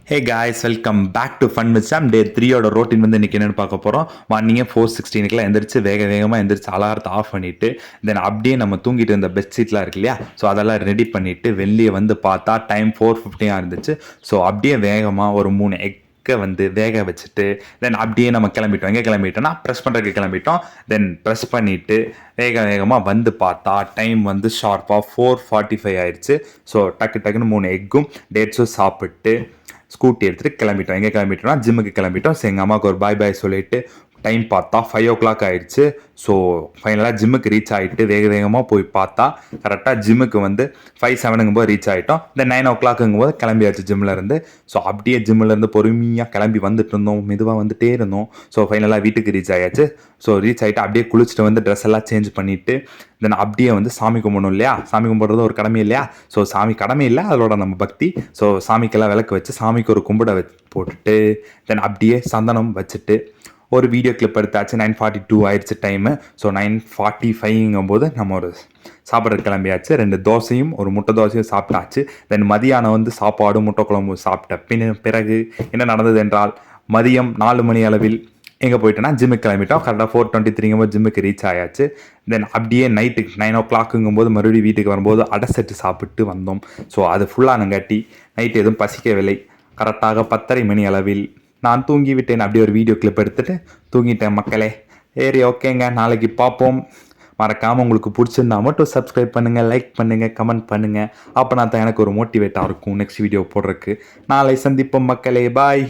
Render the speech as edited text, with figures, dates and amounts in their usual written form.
Hey guys, welcome back to fun with Sam. Day 3யோட routine வந்து இன்றைக்கி என்னென்னு பார்க்க போகிறோம். மார்னிங்கே 4:16 எந்திரிச்சு வேகமாக எந்திரிச்சு அலாரத்தை ஆஃப் பண்ணிவிட்டு தென் அப்படியே நம்ம தூங்கிட்டு இருந்த பெட்ஷீட்லாம் இருக்கு இல்லையா, ஸோ அதெல்லாம் ரெடி பண்ணிவிட்டு வெளியே வந்து பார்த்தா டைம் 4:15 இருந்துச்சு. ஸோ அப்படியே வேகமாக ஒரு 3 எக்கை வந்து வேக வச்சுட்டு தென் அப்படியே நம்ம கிளம்பிட்டோம். எங்கே கிளம்பிட்டோம்னா ப்ரெஸ் பண்ணுறதுக்கு கிளம்பிட்டோம். தென் ப்ரெஸ் பண்ணிவிட்டு வேகமாக வந்து பார்த்தா டைம் வந்து ஷார்ப்பாக 4:45 ஆயிடுச்சு. ஸோ டக்குன்னு 3 எக்கும் டேட்ஸும் சாப்பிட்டு ஸ்கூட்டி எடுத்துகிட்டு கிளம்பிட்டோம். எங்கே கிளம்பிட்டோம்னா ஜிம்முக்கு கிளம்பிட்டோம். ஸோ எங்கள் அம்மாவுக்கு ஒரு பாய் சொல்லிவிட்டு டைம் பார்த்தா 5 ஆயிடுச்சு. ஸோ ஃபைனலாக ஜிம்முக்கு ரீச் ஆகிட்டு வேகமாக போய் பார்த்தா கரெக்டாக ஜிம்முக்கு வந்து 5:07 ரீச் ஆகிட்டோம். இந்த 9 போது கிளம்பியாச்சு ஜிம்மிலேருந்து. ஸோ அப்படியே ஜிம்மிலேருந்து பொறுமையாக கிளம்பி வந்துட்டு இருந்தோம், மெதுவாக வந்துட்டே இருந்தோம். ஸோ ஃபைனலாக வீட்டுக்கு ரீச் ஆயாச்சு. ஸோ ரீச் ஆகிட்டு அப்படியே குளிச்சுட்டு வந்து ட்ரெஸ் எல்லாம் சேஞ்ச் பண்ணிவிட்டு தென் அப்படியே வந்து சாமி கும்பிடணும் இல்லையா, சாமி கும்பிட்றது ஒரு கடமை இல்லையா. ஸோ சாமி கடமை இல்லை, அதோட நம்ம பக்தி. ஸோ சாமிக்கெல்லாம் விளக்கு வச்சு சாமிக்கு ஒரு கும்பிட போட்டுட்டு தென் அப்படியே சந்தனம் வச்சுட்டு ஒரு வீடியோ கிளிப் எடுத்தாச்சு. 9:42 ஆயிடுச்சு டைமு. ஸோ 9:45 நம்ம ஒரு சாப்பிட்ற கிளம்பியாச்சு. 2 தோசையும் ஒரு முட்டை தோசையும் சாப்பிட்டாச்சு. தென் மதியானம் வந்து சாப்பாடு முட்டை குழம்பு சாப்பிட்ட பிறகு என்ன நடந்தது என்றால் மதியம் 4 மணி அளவில் எங்கே போயிட்டோன்னா ஜிம்முக்கு கிளம்பிட்டோம். கரெக்டாக 4:23 ஜிம்முக்கு ரீச் ஆயாச்சு. தென் அப்படியே நைட்டுக்கு 9 மறுபடியும் வீட்டுக்கு வரும்போது அடை செட்டு சாப்பிட்டு வந்தோம். ஸோ அது ஃபுல்லானங்காட்டி நைட்டு எதுவும் பசிக்கவில்லை. கரெக்டாக 10:30 அளவில் நான் தூங்கி விட்டேன். அப்படியே ஒரு வீடியோ கிளிப் எடுத்துகிட்டு தூங்கிட்டேன் மக்களே. சரி, ஓகேங்க, நாளைக்கு பார்ப்போம். மறக்காமல் உங்களுக்கு பிடிச்சிருந்தா மட்டும் சப்ஸ்கிரைப் பண்ணுங்கள், லைக் பண்ணுங்கள், கமெண்ட் பண்ணுங்கள். அப்போ நான் தான் எனக்கு ஒரு மோட்டிவேட்டாக இருக்கும் நெக்ஸ்ட் வீடியோ போடுறதுக்கு. நாளை சந்திப்போம் மக்களே, பாய்.